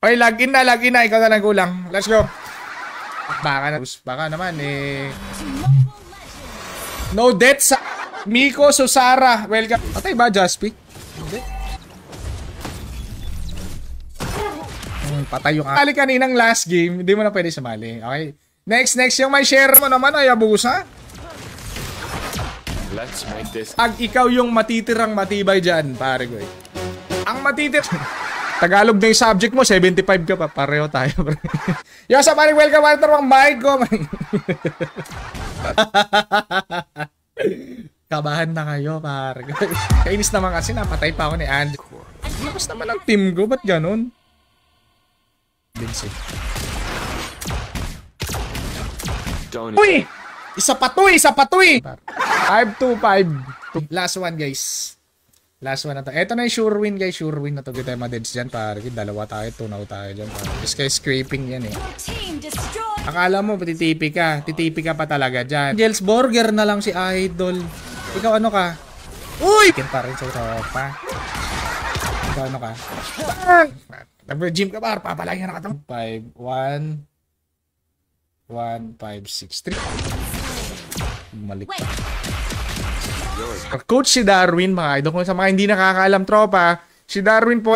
Okay, login na. Ikaw na lang kulang. Let's go. Baka naman eh. No death sa Miko Susara. Welcome. Patay ba, Jaspi? Hindi. Patay yung kali kaninang last game. Hindi mo na pwede sumali. Okay. Next. Yung may share mo naman ay abusa. Let's make this. Ikaw yung matitirang matibay dyan, pare ko eh. Ang matitir... Tagalog na yung subject mo, 75 ka pa. Pareho tayo. Yo, sa paring welcome water ang mic ko. Kabahan na kayo, pare. Kainis naman kasi napatay pa ako ni Andy. Lakas naman ang team ko, ba't ganun? Uy! Isa pa to eh! 5-2-5. Last one, guys. Last one na to. Eto na yung sure win, guys. Sure win na to. Kita yung madeds dyan, pare. Dalawa tayo, tunaw tayo dyan, pare. Just kaya scraping yan, eh. Akala mo, titipi ka. Titipi ka pa talaga dyan. Gels Burger na lang si Idol. Ikaw ano ka? Uy! Chicken pa rin sa tropa. Ikaw ano ka? Nag-gym ka, pare. Papalagyan na ka itong 5, 1, 1, 5, 6, 3. Bumalik pa. Coach si Darwin, mga idol. Kung sa mga hindi nakakaalam, tropa, si Darwin po.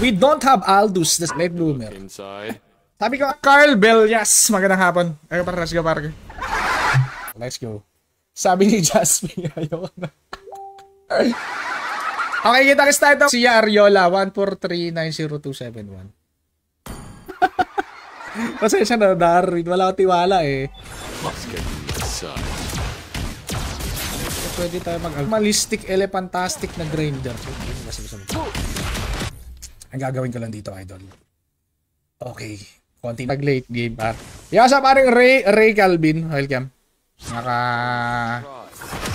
We don't have Aldous, the late bloomer. Sabi ko, Carl Bellas. Magandang hapon. Ay, para let's go, para. Let's go. Sabi ni Jasmine, ayoko na. Okay, kita-kits tayo. Si Ariola, 143-90271. Pasensya na, Darwin. Wala akong tiwala eh. Pwede tayo Malistic, Elephantastic na Granger. Ang gagawin ko lang dito, idol. Okay. Konti nag-late game, par. Yasa parang Ray Calvin. Welcome.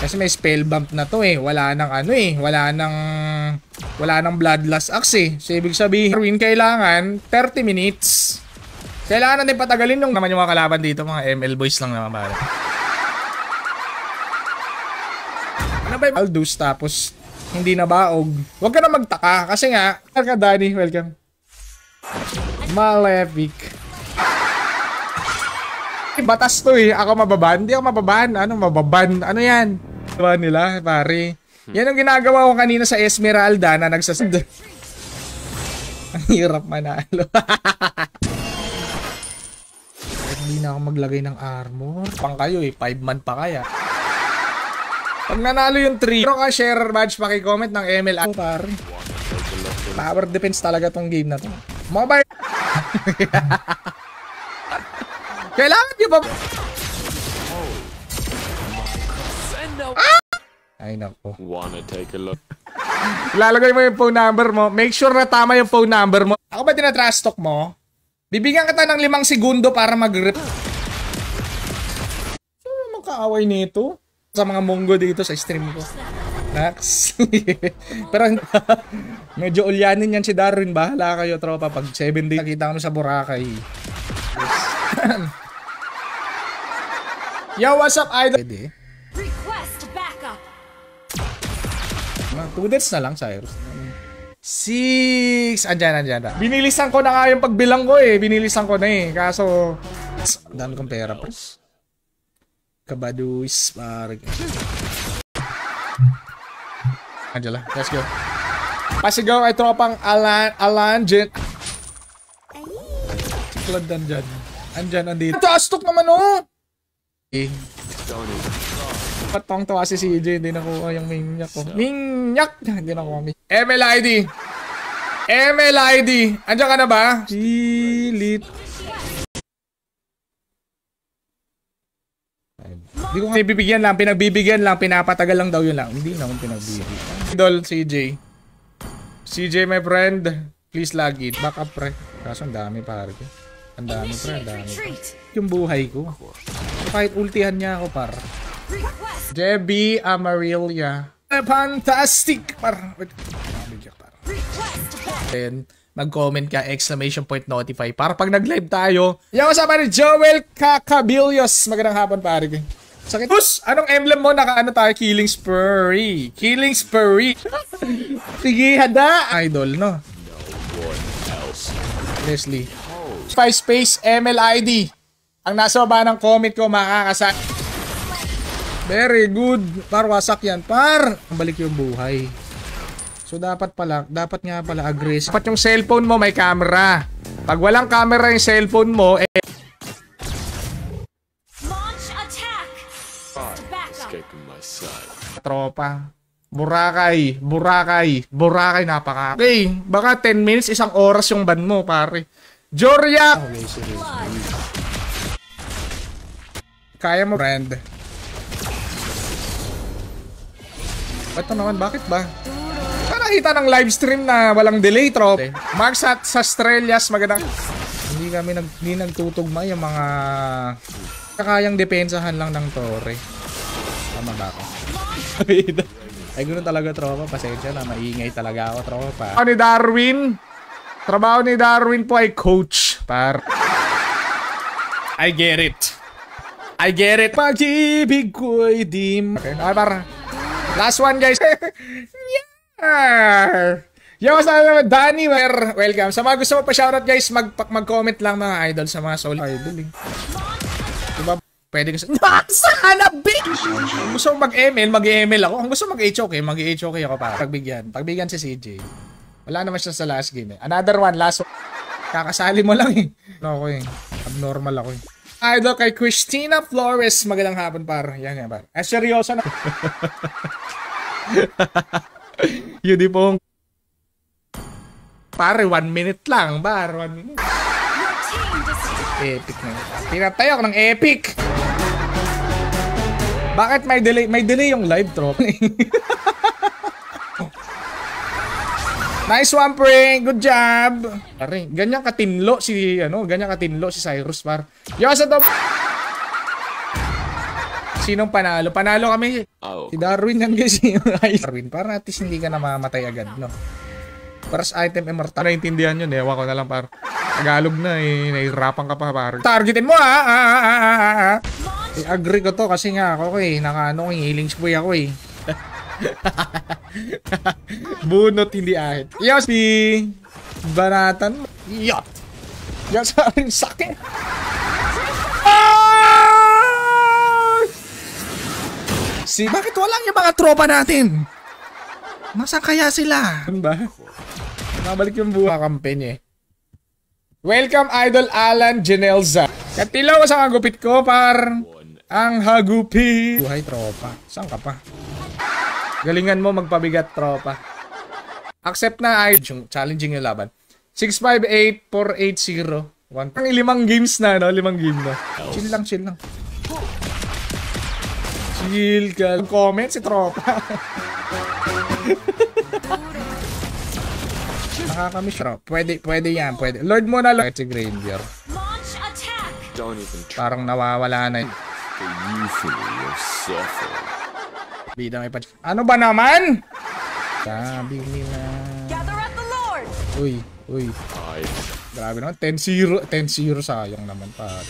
Kasi may spell bump na to eh. Wala nang ano eh. Wala nang Bloodlust Axe eh. So, ibig sabihin, Darwin, kailangan 30 minutes. Kailangan natin patagalin nung naman yung mga kalaban dito, mga ML boys lang naman, pare. Ano ba yung Aldous tapos hindi na baog? Huwag ka na magtaka kasi nga, ka Danny, welcome. Malefic. Batas to eh, ako mababan. Hindi ako mababan. Ano mababan? Ano yan? Diba nila, pare? Yan ang ginagawa ko kanina sa Esmeralda na nagsasund. Ang hirap manalo. Hindi na ako maglagay ng armor. Pang kayo eh, 5 man pa kaya. Pag nanalo yung 3, pero ka share badge, paki-comment ng ML. Oh, pare. Tower defense talaga tong game na to. Mobile. Kailangan nyo ba? Ay nako. Lalagay mo yung phone number mo. Make sure na tama yung phone number mo. Ako ba tinatrash talk mo? Bibigyan kita ng 5 segundo para mag-rip. Sino naman kaaway nito? Sa mga monggo dito sa stream ko. Next. Pero medyo ulyanin yan si Darwin. Bahala kayo, tropa. Pag 7 days nakita kami sa Boracay. Yes. Yo, what's up, idol? Pwede. Request backup. 2 deaths na lang, Cyrus. 6. Andyan. Binilisan ko na nga yung pagbilang ko eh. Binilisan ko na eh. Kaso, dami kong pera, pres. Kabaduis, parang. Andyan lang. Let's go. Pasigaw ay tropang Alan Jen. Siklad andyan. Andyan. Tastok naman oh! Eh. Patong tawa si CJ. Hindi nakuha yung minyak ko. Minyak! Hindi nakuha minyak. MLID. Andiyan ka na ba? Silit. Hindi ko pinagbibigyan lang, pinapatagal lang daw yun lang. Hindi naman pinagbibigyan. Idol, CJ my friend. Please log in. Back up pre. Kaso ang dami pare ko. Ang dami pre. Yung buhay ko. Kahit ultihan niya ako par. Jebby Amarillia. Fantastic par. Then, mag-comment ka, exclamation point notify. Para pag nag-live tayo, yung kasama ni Joel Cacabillos. Magandang hapon pare. Sakit. Bus, anong emblem mo? Naka-ano tayo? Killing Spree. Killing Spree. Sige, hada. Idol, no? Leslie. 5 space MLID. Ang nasa baba ng comment ko makakasa. Very good. Par, wasak yan. Par. Ang balik yung buhay. So, dapat nga pala aggressive. Dapat yung cellphone mo may camera. Pag walang camera yung cellphone mo, tropa. Burakay, napaka. Okay, baka 10 minutes, isang oras yung ban mo, pare. Joria! Okay, kaya mo, friend. Ito naman, bakit ba? Nakita ng live stream na walang delay, tropa. Mark sa Strelias, magandang. Hindi nagtutugma yung mga kayang depensahan lang ng Torre. Tama ba ako? Ay, ganoon talaga, tropa. Pasensya na, maingay talaga ako, tropa. Trabaho ni Darwin. Trabaho ni Darwin po ay coach. I get it. Pag-ibig ko'y dim. Okay, para. Last one, guys. Yeah. Yo, saan naman, Danny, welcome. Sa mga gusto mo pa shoutout, guys, mag-comment lang mga idol sa mga solid idol, eh. Diba? Pwede ko sana, bitch! Kung gusto mag-ML, mag-ML ako. Kung gusto mag-HOK, mag-HOK ako para. Pagbigyan si CJ. Wala naman siya sa last game, eh. Another one, last one. Kakasali mo lang, eh. No, ako, eh. Abnormal ako, eh. Idol kay Christina Flores. Magandang hapon, par. Yan, par. Seryoso na. Yun di pong. Pare, 1 minute lang, par. 1 minute. Epic na. Pinatay ako ng epic. Bakit may delay? May delay yung live, trop. Nice one, pre. Good job. Pare, ganyan katinlo si Cyrus, par. Yo, sa top. Sinong panalo? Panalo kami. Si Darwin yan, guys. Darwin, para at least hindi ka na mamamatay agad, no? First item immortal. Naintindihan yun, ewan ko na lang, par. Tagalog na, eh. Nahihirapan ka pa, par. Targetin mo, ha? I-agree ko to kasi nga ako, eh. Healing spray ako, eh. Bunot, hindi ahit. Yo, si Banatan. Yot. Yan sa aking sakit. Bakit walang yung mga tropa natin? Nasaan kaya sila? Ano ba? Nabalik yung buha campaign, eh. Welcome, Idol Alan Genelza. Katilaw ko sa kagupit ko, par. Ang hagupit. Buhay, tropa. Saan ka pa? Galingan mo magpabigat, tropa. Accept na ay challenging yung laban. 658-480. 5 games na, no? 5 game na. Chill lang. Chill ka. Comment si tropa. Nakakamiss, tropa. Pwede yan. Lord mo na lang. Si Granger. Parang nawawala na yun. Bida may patch. Ano ba naman? Sabi nila. Uy. Grabe naman. 10-0 sayang naman, pare.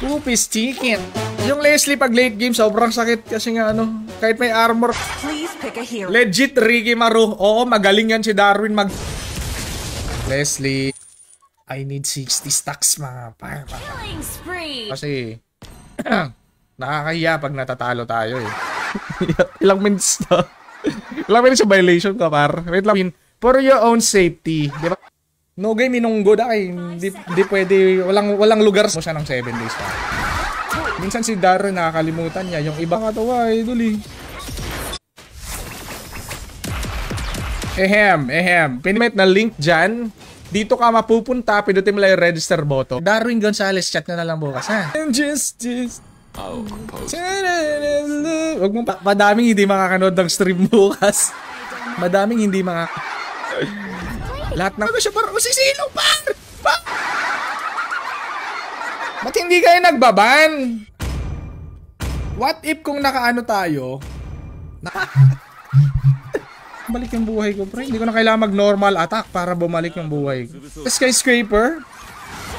Kupis chicken. Yung Leslie pag late game sobrang sakit kasi nga kahit may armor. Legit Ricky Maru. Oo, magaling yan si Darwin Leslie. I need 60 stacks, mga par. Kasi nakakahiya pag natatalo tayo, eh. Ilang minutes na. Ilang minutes sa violation ka, par. Wait lang. For your own safety, di ba? No game minunggo da kay hindi pwede, walang lugar mo siya ng 7 days pa. Minsan si Darren nakakalimutan niya yung iba katawa, idol, eh. Pinimit na link dyan. Dito ka mapupunta, pinutin mo lang yung register button. Darwin Gonzalez, chat na lang bukas, ha? Huwag mong madaming hindi makakanood ng stream bukas. Madaming hindi lahat ng siya parang masisilaw, par! Ba't hindi kayo nagbaban? What if kung nakaano tayo? Balik yung buhay ko, pre. Hindi ko na kailangan mag-normal attack para bumalik yung buhay ko. Skyscraper?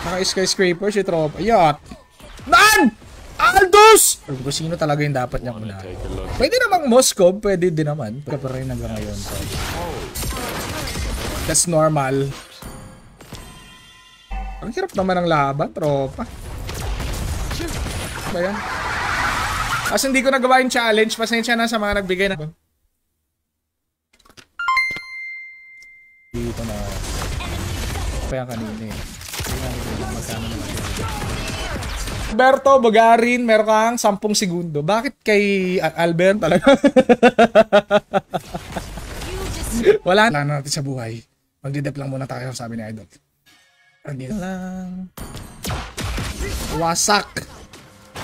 Naka-skyscraper si tropa. Yacht. Nan! Al! Ronaldos! Kung sino talaga yung dapat niyang unahin. Pwede namang Moscow, pwede din naman. Pero rin hanggang ngayon. So. That's normal. Ang hirap naman ang laban, tropa. Ba yan? Kasi hindi ko nagawa yung challenge. Pasensya na sa mga nagbigay na. Dito na. Kaya kanina eh. Magkano naman yun. Alberto Bogarin, meron kang 10 segundo. Bakit kay Albert talaga? Wala na natin sa buhay. Magdidep lang muna tayo, sabi ni Idol. Andito lang. Wasak.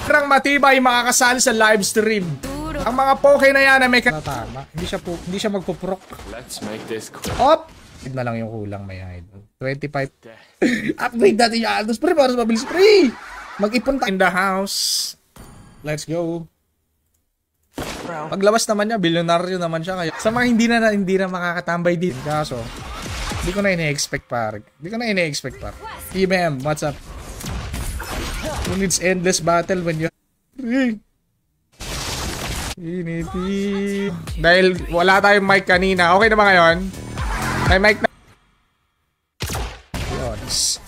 Parang matibay makakasali sa live stream. Ang mga poke na yan na may tama. Hindi siya magpuprok. Let's make this quick. Op! Na lang yung kulang, may Idol. 25. Upgrade natin yung Aldos. Pre, para mabilis, pre! Mag-ipon tayo in the house. Let's go. Paglabas naman niya, bilyonaryo naman siya. Kaya sa mga hindi na makakatambay din. Kaso, hindi ko na ine-expect pare. TBM, what's up? Who needs endless battle when you... Initi. Dahil wala tayong mic kanina. Okay na ba ngayon? May mic na. Yods.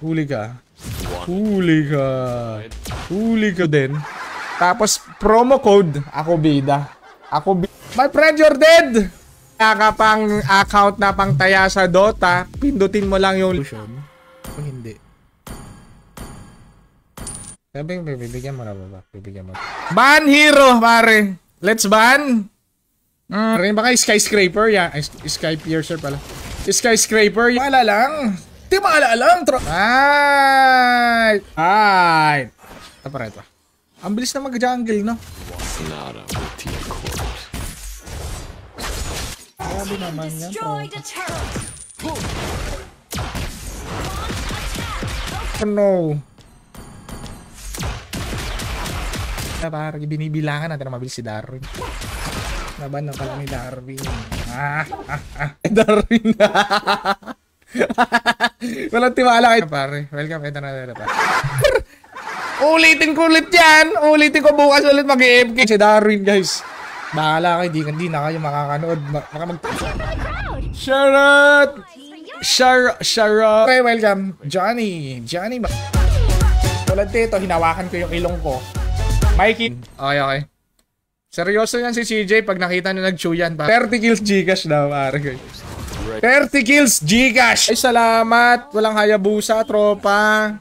Huli ka. Huli ka din. Tapos promo code ako bida. My friend, you're dead. Kaya pang account na pang taya sa Dota, pindutin mo lang yung solution. O hindi. Sabi, bibigyan mo na ba? Ban hero, pare. Let's ban. Rin baka skyscraper ya. Sky piercer pala. Skyscraper. Maala lang. Di maala lang. Ay. Ito pa rin. Ang bilis na mag-jungle, no? Grabe naman yan, oh no. Parang binibilangan natin na mabilis si Darwin. Laban na pala ni Darwin. Darwin. Walang tiwala kayo. Pare, welcome. Ito na. Ulitin ko ulit yan. Ulitin ko bukas ulit mag-EFK. Si Darwin, guys. Bahala kayo. Hindi na kayo makakanood. Charot. Okay, welcome. Johnny. Tulad dito, hinawakan ko yung ilong ko. Mikey. Okay. Seryoso yan si CJ pag nakita niyo nag-chew yan. 30 kills Gcash daw, pare. 30 kills Gcash! Ay, salamat. Walang Hayabusa, tropa.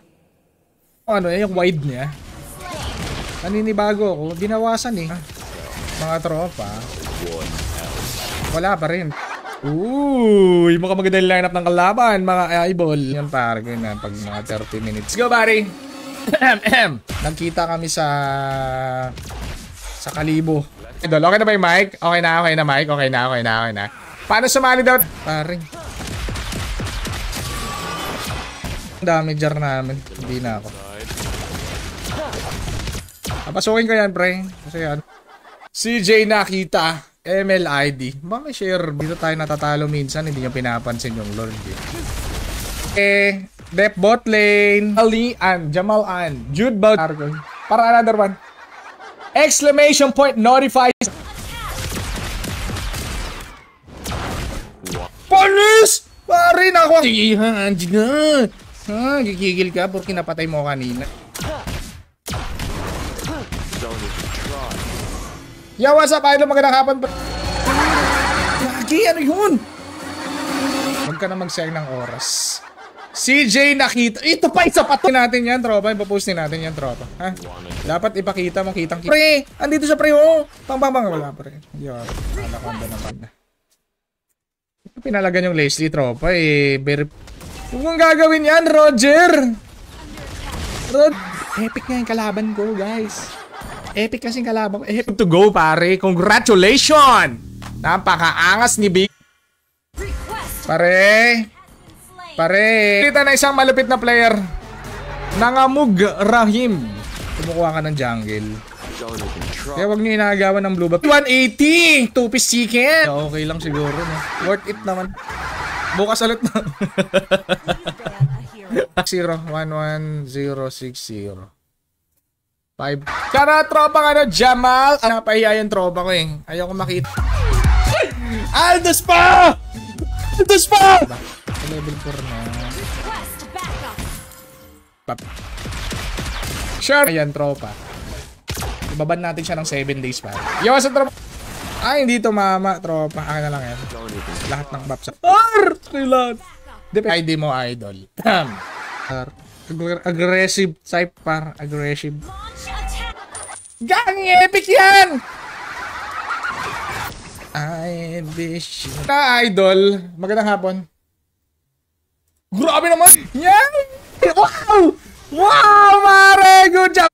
Ano yan, yung wide niya. Naninibago ako. Binawasan eh. Mga tropa. Wala pa rin. Yung mga magandang lineup ng kalaban, mga eyeball. Yan pare, ganyan pag mga 30 minutes. Go, buddy! Nagkita kami sa Kalibo. Idol, okay na ba yung mic? Okay na, mic. Okay na. Paano sumali daw? Paring. Damager namin. Hindi na ako. Papasukin ko yan, pre. Kasi yan. CJ nakita. MLID. Bakit share? Dito tayo natatalo minsan. Hindi nyo pinapansin yung Lord. Dep bot lane. Jamal An. Jude Bout. Para another one. Exclamation point notifies. Police! Pare na ako. Andiyan na. Gigigil ka porque napatay mo kanina. Yo, what's up, idol? Magandang hapon. Lagi, ano yun? Huwag ka na mag-share ng oras. CJ nakita. Ito pa, isa pa natin yan, tropa. Ipapost natin yan, tropa. Ha? Dapat ipakita mo, kitang kita. Pre! Andito siya, pre, oh! Pang. Wala, pre. Yo, alakonda naman na. Pinalagan yung Leslie, tropa, eh. Huwag mong gagawin yan, Roger! Epic nga yung kalaban ko, guys. Epic kasing kalaban ko. Epic to go, pare. Congratulations! Napakaangas ni Big. Pare, kita na isang malupit na player. Nangamug Rahim. Kumukuha ka ng jungle. Kaya wag nyo inagawan ng blue buff. 180! 2-piece chicken! Okay lang siguro, no? Worth it naman. Bukas ulit na. 0-1-1-0-6-0. 5. Tara, tropa ka na, Jamal. Napahiya yung tropa ko eh. Ayaw ko makita. Aldos pa! Aldos pa! Level 4 na. Sure. Ayan, tropa. Ibaban natin siya ng 7 days pa. Yo, sa tropa. Ay, hindi tumama, tropa. Akin na lang yan. Lahat ng buffs. Kailan? ID mo, idol. Aggressive type par. Aggressive. Gang epic yan! I wish you... idol. Magandang hapon. Grabe naman! Yan! Wow! Wow, mare! Good job!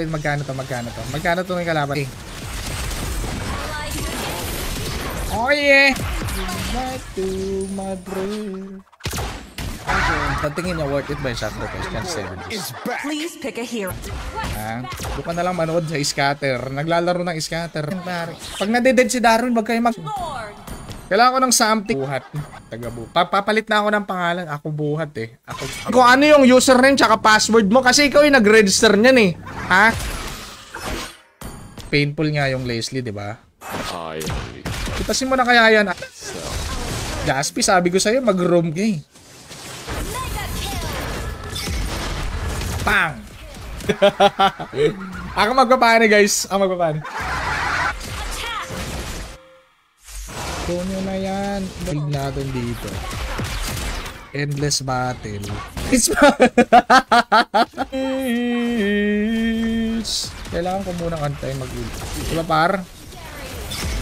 Magkano to? Magkano to ng kalaban? Oh yeah! Back to Madrid. Patingin niya, worth it ba yung sacrifice? Can 7 days. Please pick a hero. Doon ka na lang manood sa scatter. Naglalaro ng scatter. Pag nade-dead si Darwin, wag kayo mag... Kailangan ko ng something. Buhat. Papalit na ako ng pangalan. Ako buhat eh. Kung ano yung username tsaka password mo. Kasi ikaw yung nag-register niyan eh. Ha? Painful nga yung Leslie, di ba? Itasin mo na kaya yan. Gaspi, sabi ko sa'yo, mag-roam ka eh. Pang! Ako magpapani guys. Ako magpapani. Ito nyo na yan. Build natin dito. Endless battle. It's kailangan ko munang antay mag-ult. Diba par?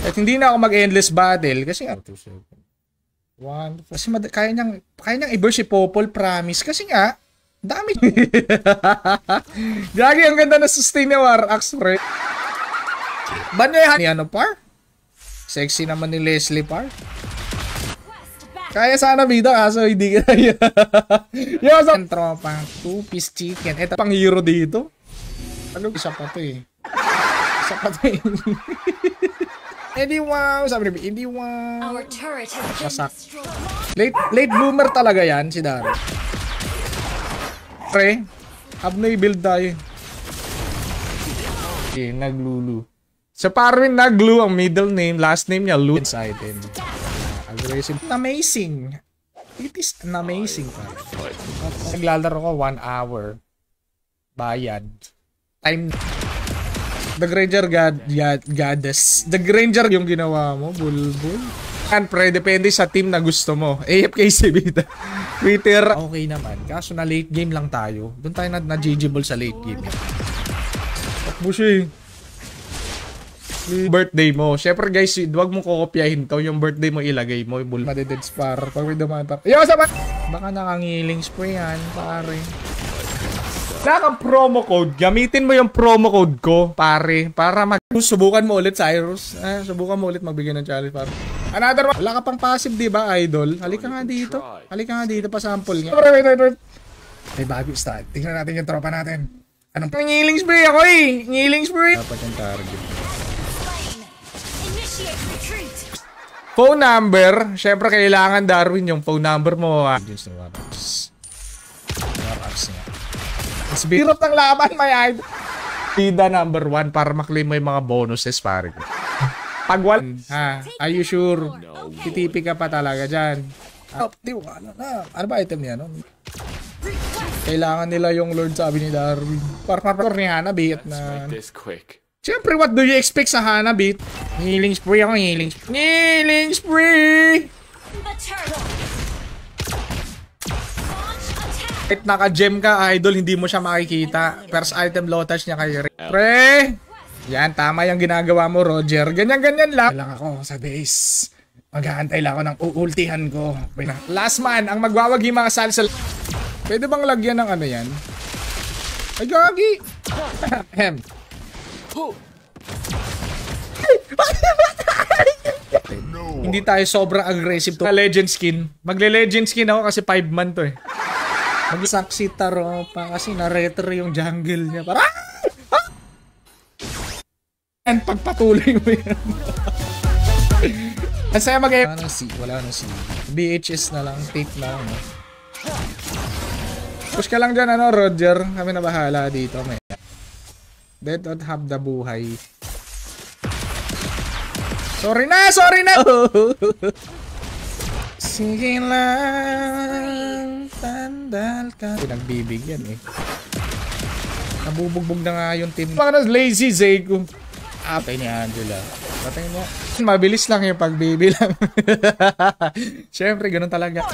At hindi na ako mag-endless battle kasi nga 2 seconds. 1 kasi kaya niyang i-burst si Popol, promise. Kasi nga dami. Gagi, ang ganda na sustain ni War Axe, pre. Banyahan ni ano, par? Sexy naman ni Leslie, par. Kaya sana bida, kaso hindi kaya. Yung sa tropa, 2-piece chicken. Ito pang hero dito. Ano, isa pa to eh. Isa pa to eh. Hindi wow, sabi ni hindi wow. Masak. Late bloomer talaga yan, si Daro. Pre, abnoy build tayo. Okay, naglulu. Sa Parwin, naglu ang middle name, last name niya, loot item. Aggressive. Amazing. It is an amazing. Naglalaro ko 1 hour. Bayad. Time. The Granger Goddess. The Granger yung ginawa mo, bulbul. Yan, pre, depende sa team na gusto mo. AFK si Bita. Twitter. Okay naman. Kaso na late game lang tayo. Doon tayo na-GGable sa late game. Takbo siya eh. Birthday mo. Siyempre guys, huwag mo kokopyahin to. Yung birthday mo ilagay mo. Madeded spar. Pag may dumaan pa. Yo, sama! Baka nakangiling spray yan, pare. Wala kang promo code. Gamitin mo yung promo code ko, pare. Para subukan mo ulit, Cyrus. Subukan mo ulit magbigay ng challenge, pare. Another one. Wala ka pang passive, di ba, idol? Halika nga dito. Halika nga dito, pa-sample nga. Wait. May bago start. Tingnan natin yung tropa natin. Anong ngiling spray ako eh? Ngiling spray. Dapat yung target. Phone number. Siyempre, kailangan Darwin yung phone number mo. Warax nga. Mas birot ng laban, may idol. Pida number 1 para maklaim mo yung mga bonuses, pare. Pag wala, are you sure? Titipi ka pa talaga dyan. Ano ba item niya, no? Kailangan nila yung Lord, sabi ni Darwin. Para ni Hanabi at na... Siyempre, what do you expect sa Hanabi? Healing spree ako, healing spree. Healing spree! Kahit naka-gem ka, idol, hindi mo siya makikita. First item low touch niya kay Pre! Yan, tama yung ginagawa mo, Roger. Ganyan-ganyan lang. Lang ako sa base. Mag-aantay lang ako ng uultihan ko. Last man, ang magwawagi mga salsal. Pwede bang lagyan ng ano yan? Ay, gagi! Hindi tayo sobrang aggressive to. Legend skin. Magle-legend skin ako kasi 5 man to eh. Mag-saksi taropa kasi na-retro yung jungle niya. Para and pagpatuloy mo yan. Ang saya mag-e... Wala nang C. BHS na lang. Tape na lang. Push ka lang dyan, ano, Roger. Kami na bahala dito, may. Dead don't have the buhay. Sorry na! Sige lang, tandal ka. Pinagbibigyan eh. Nabubugbog na nga yung team. Mga lazy Zego. Patay ni Angela. Patay mo. Mabilis lang yung pagbibilang. Siyempre, ganun talaga.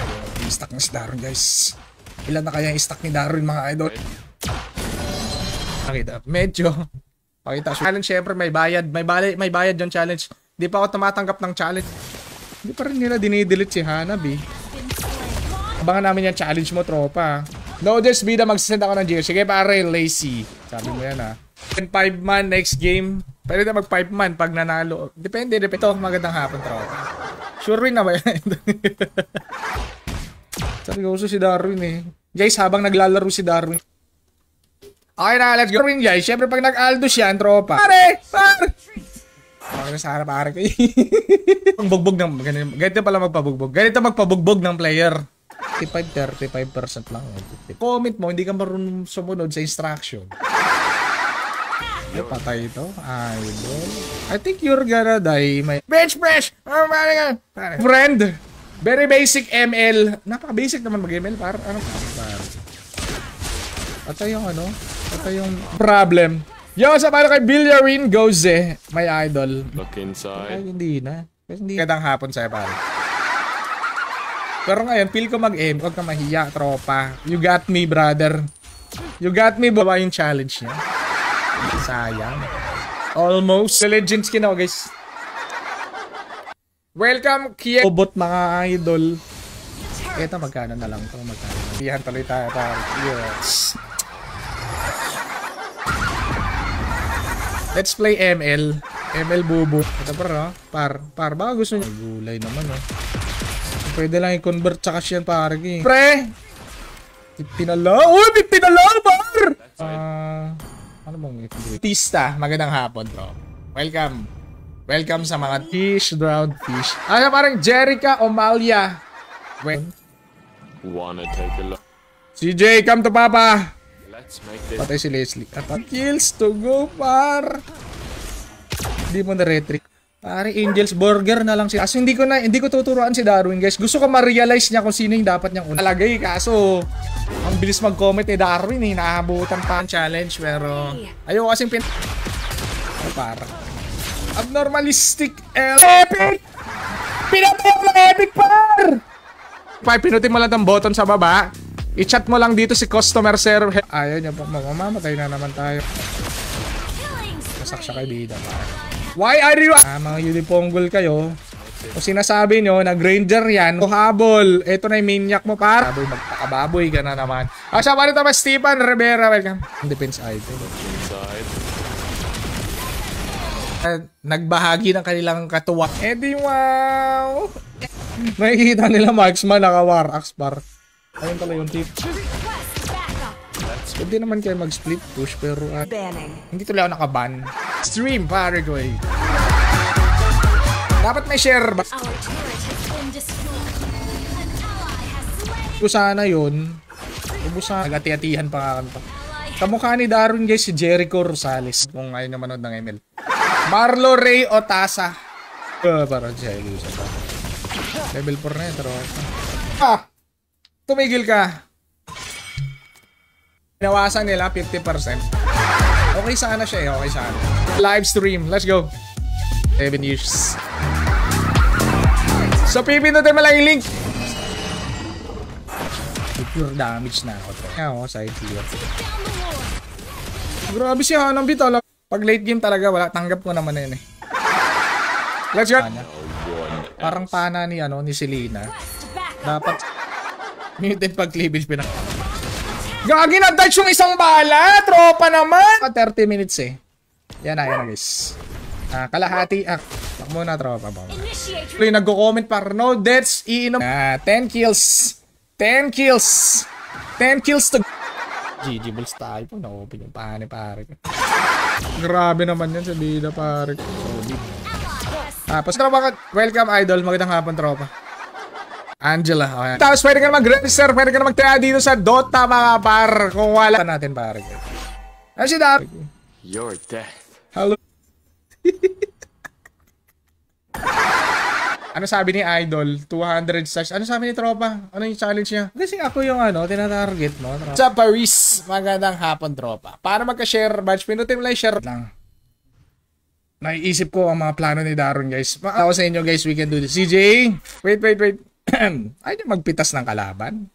Stock na si Darwin, guys. Ilan na kaya yung stock ni Darwin, mga idol? Pakita. Medyo. Pakita. Challenge, siyempre, may bayad. May bayad yung challenge. Di pa ako tumatanggap ng challenge. Hindi pa rin nila dinidelete si Hanabi. Abangan namin yung challenge mo, tropa. No, there's bida. Magsasend ako ng GR. Sige, pare, lazy. Sabi mo yan, ha. 5-man next game. Pwede na mag 5-man pag nanalo. Depende. Ito, magandang hapon, tropa. Sure win na ba yan? Seryoso si Darwin, eh. Guys, habang naglalaro si Darwin. Okay na, let's go. Darwin, guys. Siyempre, pag nag-aldo siya, tropa. Pare! Pare sa harap, pare ko. Ang bugbog ng ganito pala magpabugbog. Ganito magpabugbog ng player. 35% lang. Comment mo, hindi ka marunong sumunod sa instruction. Patay ito. Idol. I think you're gonna die. Bench press! Friend! Very basic ML. Napaka-basic naman mag-ML. Ano? Patay yung ano? Patay yung problem. Yo, sa paano kay Villarin goes eh. My idol. Look inside. Ay, hindi na. Hindi. Kadang hapon sa'yo, pare. Pero ngayon, feel ko mag-aim. Huwag ka mahiya, tropa. You got me, brother. You got me, bawa yung challenge niya. Sayang. Almost. The legends kina, guys. Welcome, Kia. Obot, mga idol. Ito, magkano na lang to. Magkano. Iyan, tuloy tayo, pare. Yes. Let's play ML. ML bubo. Ito par. Baka gusto nyo. Gulay naman, oh. Pwede lang i-convert sa cash yan, pare. Pre! Pinalaw! Uy! Pinalaw, par! Ano bang Tista. Magandang hapon, bro. Welcome. Welcome sa mga fish, drowned fish. Ano parang Jerica Omalia. Wanna take a look? CJ, come to papa. Let's make this. Patay si Leslie. Kills to go, par. Hindi mo na-retrick. Pare, Angel's Burger na lang siya. Kaso hindi ko tuturuan si Darwin, guys. Gusto ko ma-realize niya kung sino yung dapat niyang unalagay. Kaso, ang bilis mag-comment ni Darwin, eh. Naabutan pa ang challenge, pero ayaw kasing para. Abnormalistic epic! Pinatay mo epic, par! Pinutin mo lang ng button sa baba. I-chat mo lang dito si customer service. Ayaw niya pa. Mamamatay na naman tayo. Masak siya kay bida. Why are you... mga uniponggol kayo. Kung sinasabi nyo, nag-ranger yan. O habol. Ito na yung maniac mo, par. Magpakababoy ka na naman. Siya pa rin naman, Stephen Rivera. Welcome. Defense idol. Nagbahagi ng kanilang katuwa. Di wow. Nakikita nila marksman naka-war axe par. Ayun pala yung tip. Pwede naman kayo mag-split push pero hindi tuloy ako nakaban. Stream pare ko eh. Dapat may share ba? Kung sana yun. Ubusan. Nag-ati-atihan pa kakanta. Kamukha ni Darwin, guys, si Jericho Rosales. Kung ayaw na manood ng ML. Marlo Ray Otasa. Parang jealous. Level 4 na yun. Tumigil ka. Pinawasan nila 50%. Okay sana siya eh. Okay sana. Live stream. Let's go. 7 years. So, pipindutin mo lang yung link. Pure damage na ako. Ako, side clear. Grabe siya. Anong bitaw lang. Pag late game talaga, wala. Tanggap ko naman na yun eh. Let's go. Parang pana ni, ni Selena. Dapat muted pag cleavage pinag... Gagi na touch yung isang bala! Tropa naman! 30 minutes eh. Yan na guys. Kalahati. Bak muna tropa. Tuloy nagko-comment para no deaths. Iinom. 10 kills. 10 kills. 10 kills to... GG Bulls tayo po. Na-open yung pare. Grabe naman yan sa bida pare. Solid. Tapos tropa, welcome idol. Magandang hapon tropa. Angela. Okay. Tapos pwede ka na mag-register, pwede ka na mag-try dito sa Dota mga par. Kung wala natin par. Ano si Dar? Your death. Hello. Ano sabi ni Idol? 200 stars. Ano sabi ni Tropa? Ano yung challenge niya? Kasi ako yung tinatarget mo. Tropa. Sa Paris, magandang hapon, Tropa. Para magka-share badge, pinutin mo lang share lang. Naiisip ko ang mga plano ni Daron, guys. Ako sa inyo, guys, we can do this. CJ! Wait. Ay, magpitas ng kalaban.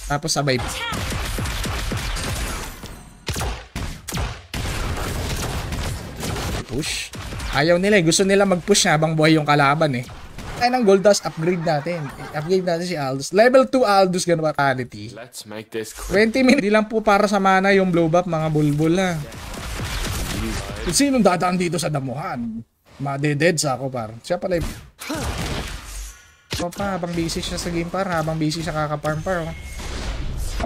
Tapos sabay. Push. Ayaw nila eh. Gusto nila mag-push habang buhay yung kalaban eh. Ay ng gold dust, upgrade natin. Upgrade natin si Aldous. Level 2 Aldous, ganun ba? Quality. Let's make this quick. 20 minutes. Hindi lang po para sa mana yung blow buff, mga bulbul na. Kung sinong dadaan dito sa damuhan? Madededs ako par. Siya pala yung... So pa, habang busy siya sa game par, habang busy siya kaka-farm par. Oh.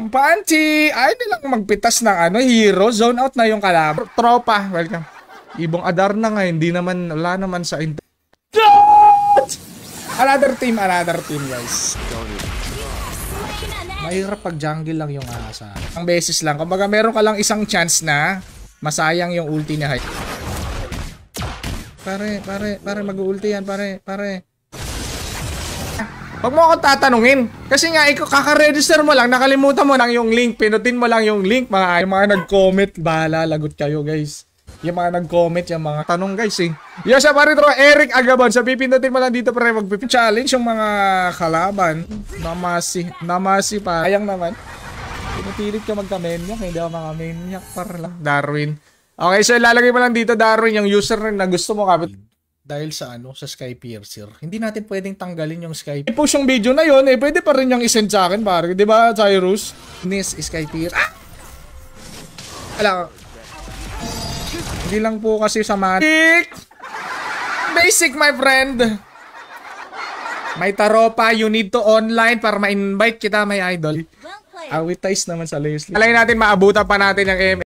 Ang panty! Ay, nilang magpitas ng hero. Zone out na yung kalaban. Tropa, welcome. Ibong Adar na nga, hindi naman, wala naman sa Another team, guys. Mahirap pag jungle lang yung asa. Ang beses lang. Kumbaga meron ka lang isang chance na masayang yung ulti ni Hype. Pare, mag-ulti yan, pare. Huwag mo akong tatanungin. Kasi nga, kaka-register mo lang, nakalimutan mo lang yung link, pinutin mo lang yung link, yung mga nag-comment, bahala, lagot kayo, guys. Yung mga nag-comment, yung mga tanong, guys, eh. Yung sa paritro, Eric Agabon, sa pipindutin mo lang dito, pre, mag-challenge yung mga kalaban. Namasi pa. Ayang naman. Pinupilit ka magka-maniac, hindi ako mga maniac, para lang. Darwin. Okay, so ilalagay mo lang dito, Darwin, yung username na gusto mo kapit. Dahil sa sa Skypiercer. Hindi natin pwedeng tanggalin yung Skype. I-post yung video na yon, pwede pa rin yung isend sa akin, pare. Di ba, Cyrus? Nis, Skypiercer. Ah! Alam, hindi lang po kasi sa basic, my friend. May taropa, you need to online para ma-invite kita, may idol. Awit ties naman sa layers. Alay natin, maabutan pa natin yung